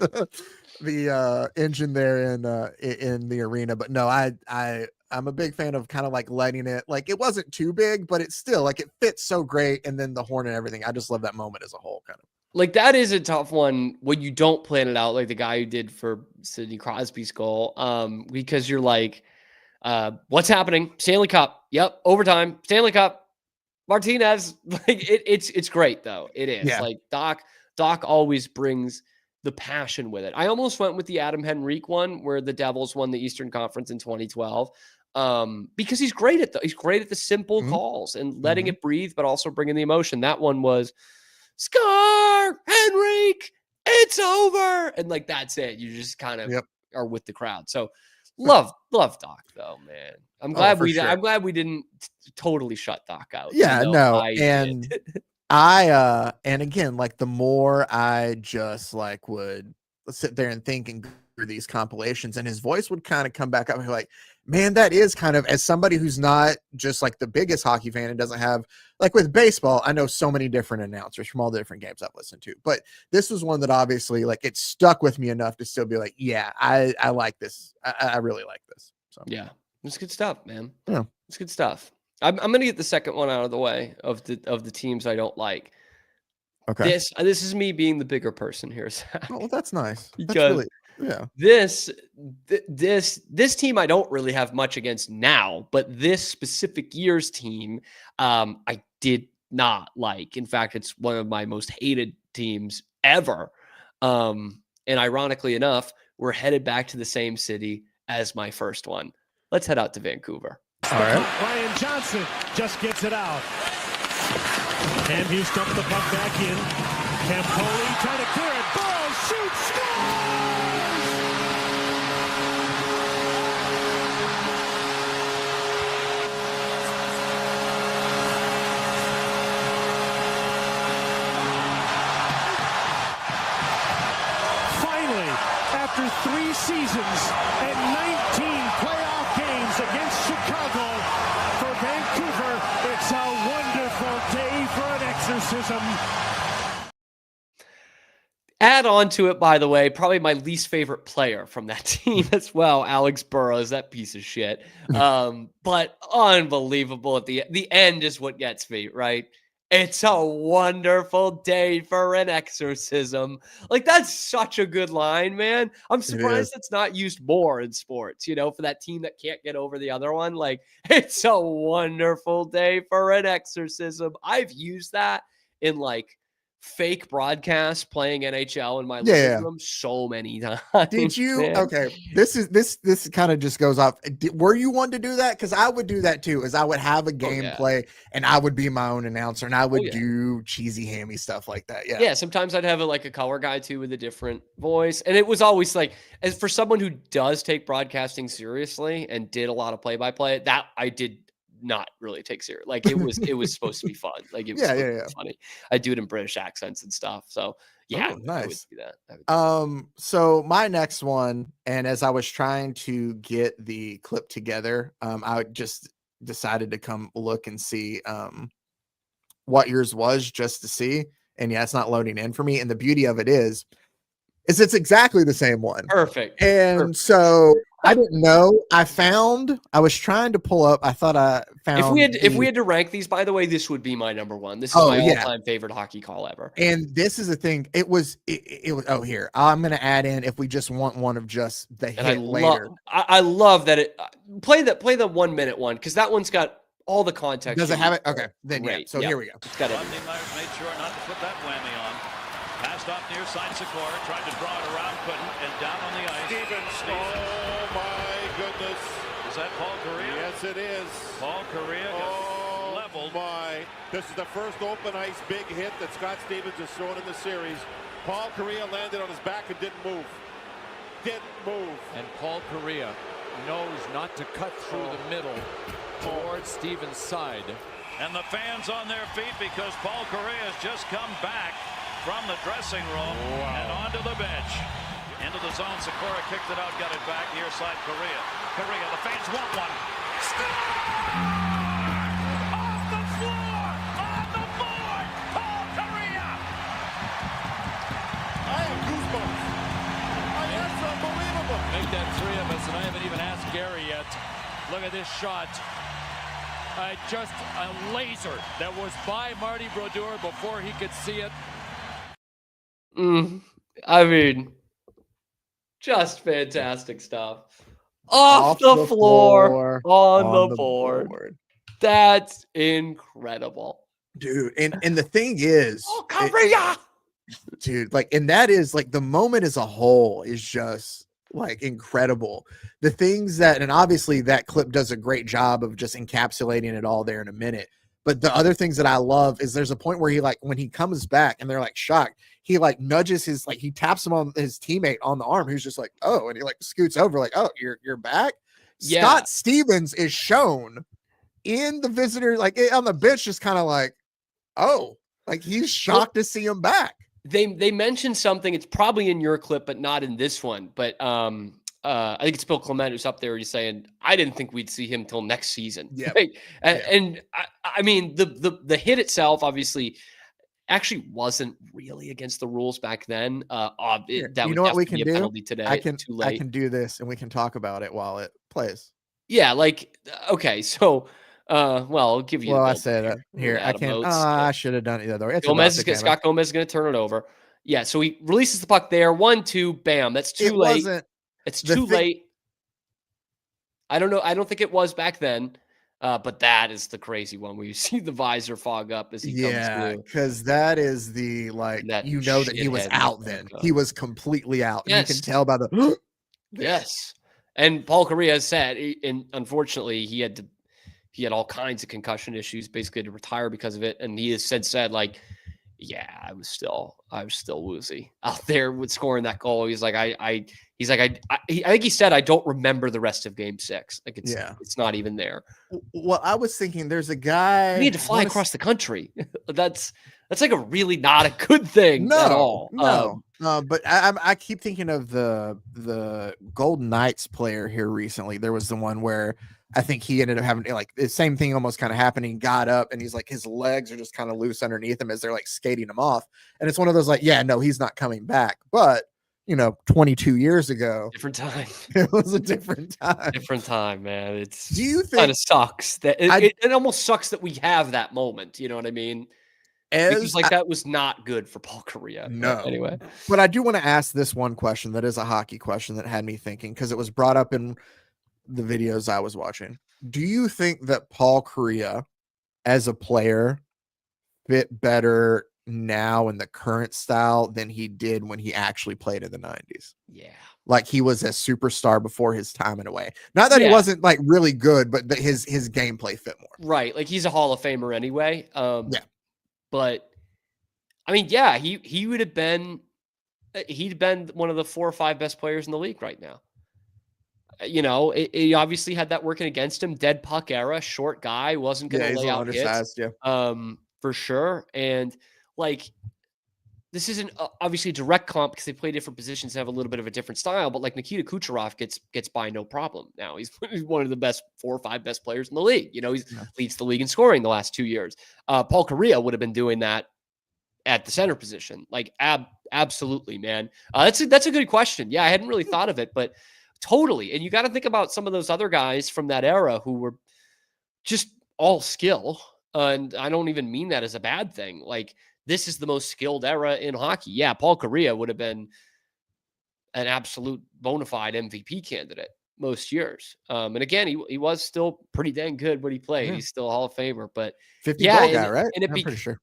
the engine there in the arena. But no, I'm a big fan of kind of like letting it, like it wasn't too big, but it's still like it fits so great. And then the horn and everything. I just love that moment as a whole, kind of. Like that is a tough one when you don't plan it out, like the guy who did for Sidney Crosby's goal. Because you're like, what's happening? Stanley Cup. Yep. Overtime. Stanley Cup. Martinez. Like it's great though. It is. Yeah. Like Doc always brings the passion with it. I almost went with the Adam Henrique one where the Devils won the Eastern Conference in 2012. Because he's great at the simple calls and letting it breathe, but also bringing the emotion. That one was Scar Henrique. It's over. And like, that's it. You just kind of are with the crowd. So love Doc though, man. I'm glad we didn't totally shut Doc out. Yeah, no. And and again, like the more I just like would sit there and think and go through these compilations and his voice would kind of come back up and like, man, that is kind of, as somebody who's not just like the biggest hockey fan and doesn't have, like with baseball, I know so many different announcers from all the different games I've listened to, but this was one that obviously like it stuck with me enough to still be like, yeah, I like this. I really like this. So yeah, it's good stuff, man. Yeah, it's good stuff. I'm going to get the second one out of the way of the teams I don't like. Okay. This is me being the bigger person here, Zach. Oh, well, that's nice. Because this team I don't really have much against now, but this specific year's team, I did not like. In fact, it's one of my most hated teams ever. And ironically enough, we're headed back to the same city as my first one. Let's head out to Vancouver. All right. Ryan Johnson just gets it out. And he's dumped the puck back in. Campoli trying to clear it. Burrows shoots, scores! Finally, after 3 seasons and 19 playoff games against Chicago, for Vancouver, it's a wonderful day for an exorcism. Add on to it, by the way, probably my least favorite player from that team as well, Alex Burrows, that piece of shit. But unbelievable at the end is what gets me, right? It's a wonderful day for an exorcism. Like, that's such a good line, man. I'm surprised it's not used more in sports, for that team that can't get over the other one. Like, it's a wonderful day for an exorcism. I've used that in like fake broadcasts playing NHL in my living room so many times. Did you? Man. Okay, this kind of just goes off. Were you one to do that? Because I would do that too. Is I would have a gameplay and I would be my own announcer and I would do cheesy, hammy stuff like that. Yeah. Sometimes I'd have a color guy too with a different voice, and it was always like, as for someone who does take broadcasting seriously and did a lot of play-by-play, that I did not really take serious. Like it was supposed to be fun. Like it was supposed to be funny. I do it in British accents and stuff. So yeah, nice. I would do that. So my next one, and as I was trying to get the clip together, I just decided to come look and see what yours was just to see. And it's not loading in for me. And the beauty of it is it's exactly the same one. Perfect. And so I didn't know. I was trying to pull up. I thought I found. If we had to rank these, by the way, this would be my number one. This is my all-time favorite hockey call ever. And this is the thing. It was. Oh, here. I'm going to add in if we just want one of just the hit later. I love that it play the 1 minute one because that one's got all the context. Does it have it? Okay. Then So here we go. It's got Rodney Myers made sure not to put that whammy on. Passed off near side Sikora, tried to draw it around, couldn't, and down on the ice. Stevens. Oh my goodness. Is that Paul Kariya? Yes, it is. Paul Kariya got leveled. My. This is the first open ice big hit that Scott Stevens has thrown in the series. Paul Kariya landed on his back and didn't move. And Paul Kariya knows not to cut through the middle towards Stevens' side. And the fans on their feet because Paul Kariya has just come back from the dressing room and onto the bench. Into the zone, Sikora kicked it out, got it back. Here side, Kariya. The fans want one. Score! Off the floor! On the board! Paul Kariya! I have goosebumps. That's unbelievable. Make that 3 of us, and I haven't even asked Gary yet. Look at this shot. Just a laser that was by Marty Brodeur before he could see it. I mean, just fantastic stuff. Off the floor, on the board. That's incredible. Dude, and the thing is, Kariya! Dude, and that is the moment as a whole is just incredible. The things that, and obviously that clip does a great job of just encapsulating it all there in a minute. But the other things that I love is there's a point where he when he comes back and they're shocked, he nudges his he taps him on his teammate on the arm. He's just oh, and he scoots over oh, you're back. Yeah. Scott Stevens is shown in the visitor on the bench, just kind of oh, he's shocked to see him back. They mentioned something. It's probably in your clip, but not in this one. But I think it's Bill Clement who's up there. He's saying, I didn't think we'd see him till next season. Yeah. Right? And I mean, the hit itself obviously actually wasn't really against the rules back then. That you would know what we can do today. I can do this and we can talk about it while it plays. Yeah. Okay. So Well, I'll give you. Well, the I gold said here. here. I can't. Votes. I should have done it the other way. It's Scott Gomez is going to turn it over. Yeah, so he releases the puck there. 1-2, bam. That's too late. It's too late. I don't know. I don't think it was back then. But that is the crazy one where you see the visor fog up as he comes through. Because that is the that he was out then. He was completely out. Yes. You can tell by the Yes. And Paul Kariya has said, and unfortunately, he had all kinds of concussion issues, basically had to retire because of it. And he has said like, yeah, I was still woozy out there with scoring that goal. He's like, I think he said, I don't remember the rest of Game 6. Like it's not even there. Well, I was thinking there's a guy. You need to fly across the country. That's like a really not a good thing at all. No. But I keep thinking of the Golden Knights player here recently. There was the one where I think he ended up having like the same thing almost kind of happening. Got up and he's like his legs are just kind of loose underneath him as they're like skating him off. And it's one of those like, yeah, no, he's not coming back. But 22 years ago, different time. It was a different time. Different time, man. Do you think kind of sucks that it almost sucks that we have that moment? You know what I mean? Because that was not good for Paul Kariya. No. Anyway. But I do want to ask this one question that is a hockey question that had me thinking because it was brought up in the videos I was watching. Do you think that Paul Kariya as a player fit better now in the current style than he did when he actually played in the 90s? Yeah. Like he was a superstar before his time in a way. Not that he wasn't like really good, but that his gameplay fit more. Right. Like he's a Hall of Famer anyway. But I mean, yeah, he would have been he'd been one of the 4 or 5 best players in the league right now. He obviously had that working against him. Dead puck era, short guy, wasn't going to lay out hits. For sure. And like, this isn't obviously a direct comp because they play different positions and have a little bit of a different style. But like Nikita Kucherov gets by no problem now. He's one of the best 4 or 5 best players in the league. He leads the league in scoring the last 2 years. Paul Kariya would have been doing that at the center position. Like absolutely, man. That's a good question. Yeah, I hadn't really thought of it, but totally. And you got to think about some of those other guys from that era who were just all skill. And I don't even mean that as a bad thing. Like, this is the most skilled era in hockey. Yeah, Paul Kariya would have been an absolute bona fide MVP candidate most years. And again, he was still pretty dang good when he played. Yeah. He's still a Hall of Famer. But 50 goal guy, right? And I'm pretty sure.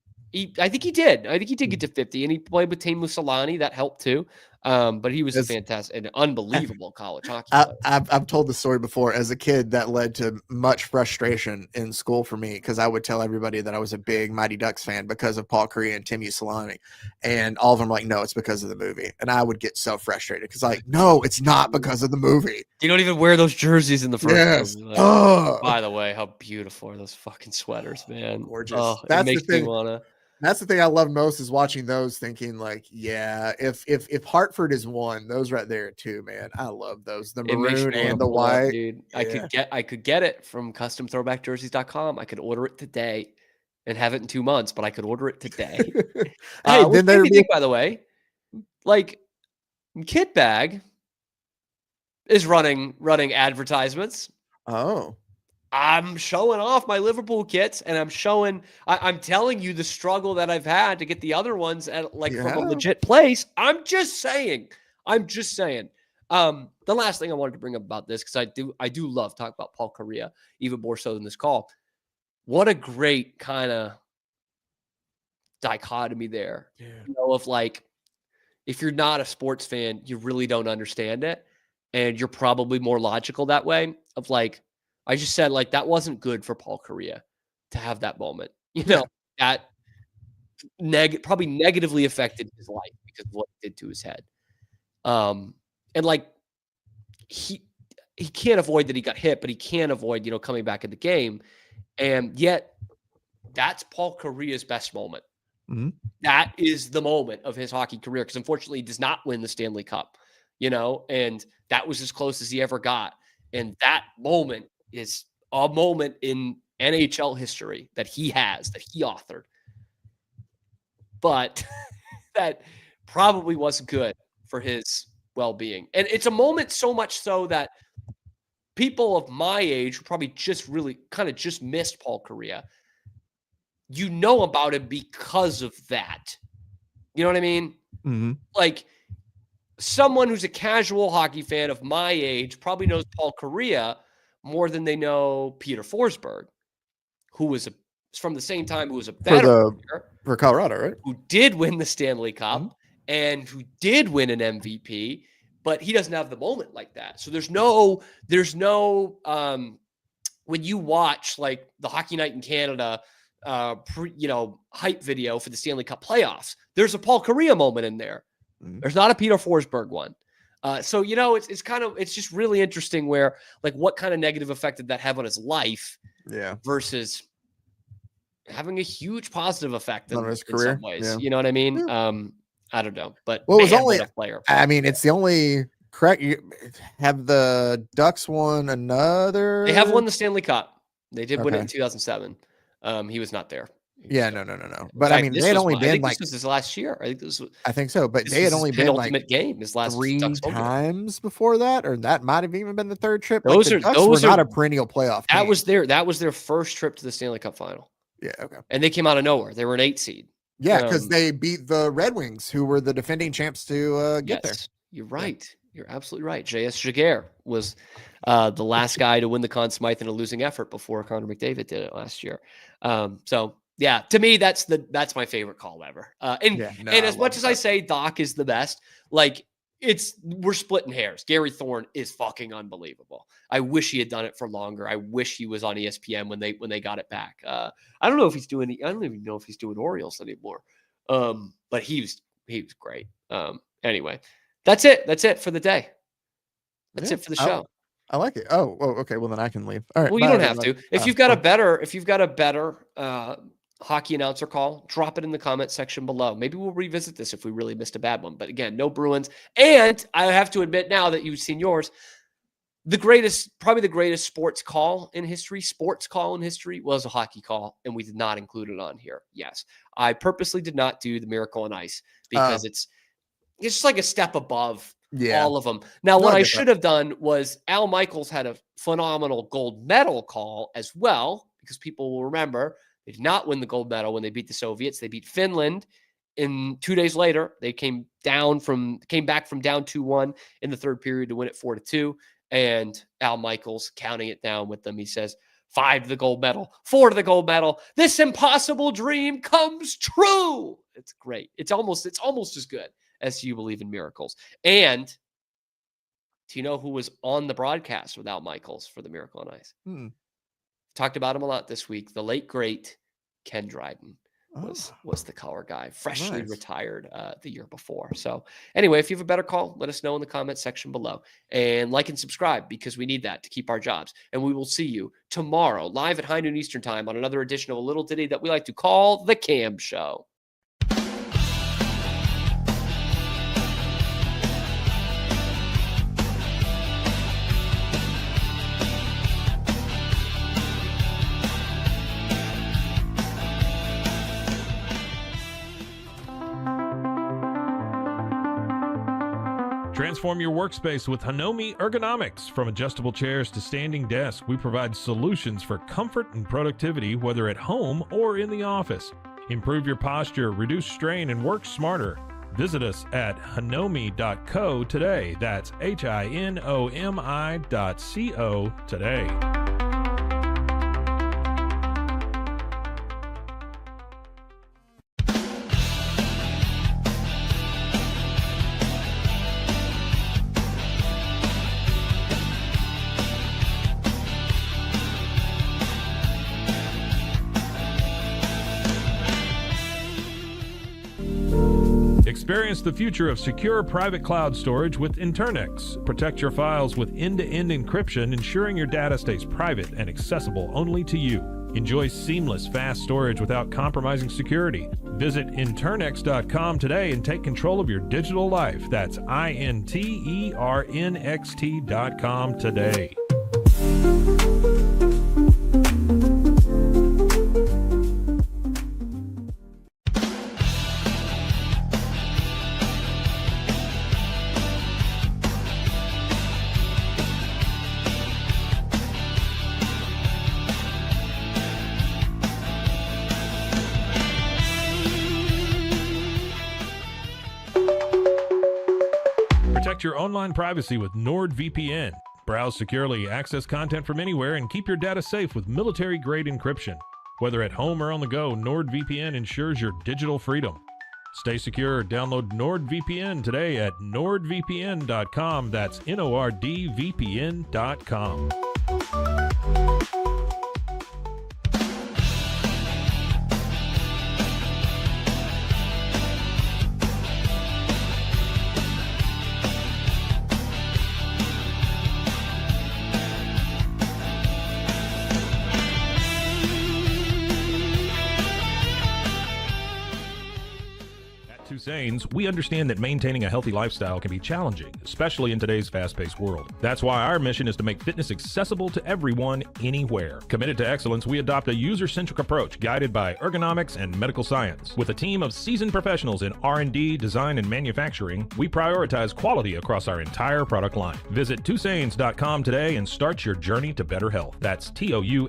I think he did. I think he did get to 50, and he played with Teemu Selanne. That helped too. But he was an unbelievable college hockey player. I've told the story before. As a kid, that led to much frustration in school for me because I would tell everybody that I was a big Mighty Ducks fan because of Paul Kariya and Teemu Selanne, and all of them were like, no, it's because of the movie. And I would get so frustrated because like, no, it's not because of the movie. You don't even wear those jerseys in the first movie. Like, by the way, how beautiful are those fucking sweaters, man? Gorgeous. That's the thing. That's the thing I love most is watching those, thinking like, yeah, if Hartford is one, those right there too, man. I love those. The maroon and the white, dude. Yeah. I could get it from customthrowbackjerseys.com. I could order it today and have it in 2 months, but I could order it today. Then by the way, like Kit Bag is running advertisements. Oh. I'm showing off my Liverpool kits, and I'm telling you the struggle that I've had to get the other ones at from a legit place. I'm just saying. The last thing I wanted to bring up about this, because I do love talking about Paul Kariya, even more so than this call. What a great kind of dichotomy there. Yeah. Of like, if you're not a sports fan, you really don't understand it, and you're probably more logical that way. Of like, I just said, like, that wasn't good for Paul Kariya to have that moment. That probably negatively affected his life because of what it did to his head. And like, he can't avoid that he got hit, but he can't avoid, coming back in the game. And yet, that's Paul Kariya's best moment. Mm-hmm. That is the moment of his hockey career because unfortunately he does not win the Stanley Cup, and that was as close as he ever got. And that moment is a moment in NHL history that he authored. But that probably wasn't good for his well-being. And it's a moment so much so that people of my age who probably just missed Paul Kariya, you know about him because of that. You know what I mean? Mm-hmm. Like, someone who's a casual hockey fan of my age probably knows Paul Kariya more than they know Peter Forsberg, who was from the same time, who was a better for Colorado, right? Who did win the Stanley Cup and who did win an MVP, but he doesn't have the moment like that. So there's no when you watch like the Hockey Night in Canada hype video for the Stanley Cup playoffs, there's a Paul Kariya moment in there. There's not a Peter Forsberg one. So, it's just really interesting where, like, what kind of negative effect did that have on his life versus having a huge positive effect on his career. Some ways. Yeah. You know what I mean? Yeah. I don't know, but it was only a player. I mean, it's the only correct. Have the Ducks won another? They have won the Stanley Cup. They did win it in 2007. He was not there. Yeah, no. But I mean, they had only been like this was his last year. I think so, but they had only been like game his last 3 times before that, or that might have even been the third trip. Those were not a perennial playoff team. That was their first trip to the Stanley Cup final. Yeah, okay. And they came out of nowhere. They were an 8 seed. Yeah, because they beat the Red Wings, who were the defending champs to get there. You're right. Yeah. You're absolutely right. J.S. Jaguar was the last guy to win the Conn Smythe in a losing effort before Connor McDavid did it last year. So yeah, to me, that's my favorite call ever. And as much as I say Doc is the best, like we're splitting hairs. Gary Thorne is fucking unbelievable. I wish he had done it for longer. I wish he was on ESPN when they got it back. I don't know if he's doing. I don't even know if he's doing Orioles anymore. But he was great. Anyway, that's it. That's it for the day. That's it for the show. I like it. Oh, okay. Well, then I can leave. All right. Well, you don't have to. If you've got a better hockey announcer call, drop it in the comment section below. Maybe we'll revisit this if we really missed a bad one. But again, no Bruins. And I have to admit now that you've seen yours, probably the greatest sports call in history was a hockey call, and we did not include it on here. Yes. I purposely did not do the Miracle on Ice because it's just like a step above all of them. Now, what I should have done was Al Michaels had a phenomenal gold medal call as well, because people will remember they did not win the gold medal when they beat the Soviets. They beat Finland. In 2 days later, they came back from down 2-1 in the third period to win it 4-2. And Al Michaels counting it down with them. He says, 5 to the gold medal, 4 to the gold medal. This impossible dream comes true. It's great. It's almost as good as You Believe in Miracles. And do you know who was on the broadcast with Al Michaels for the Miracle on Ice? Talked about him a lot this week. The late, great Ken Dryden was the color guy, freshly retired the year before. So anyway, if you have a better call, let us know in the comment section below. And like and subscribe, because we need that to keep our jobs. And we will see you tomorrow, live at high noon Eastern time, on another edition of a little ditty that we like to call The Cam Show. Transform your workspace with Hanomi Ergonomics. From adjustable chairs to standing desks, we provide solutions for comfort and productivity, whether at home or in the office. Improve your posture, reduce strain, and work smarter. Visit us at hanomi.co today. That's HINOMI.co today. Experience the future of secure private cloud storage with Internex. Protect your files with end-to-end encryption, ensuring your data stays private and accessible only to you. Enjoy seamless, fast storage without compromising security. Visit Internex.com today and take control of your digital life. That's INTERNXT.com today. your online privacy with NordVPN. Browse securely, access content from anywhere, and keep your data safe with military-grade encryption. Whether at home or on the go, NordVPN ensures your digital freedom. Stay secure. Download NordVPN today at nordvpn.com. That's NORDVPN.com. We understand that maintaining a healthy lifestyle can be challenging, especially in today's fast-paced world. That's why our mission is to make fitness accessible to everyone, anywhere. Committed to excellence, we adopt a user-centric approach guided by ergonomics and medical science. With a team of seasoned professionals in R&D, design, and manufacturing, we prioritize quality across our entire product line. Visit TwoSains.com today and start your journey to better health. That's TOUSAINS.com.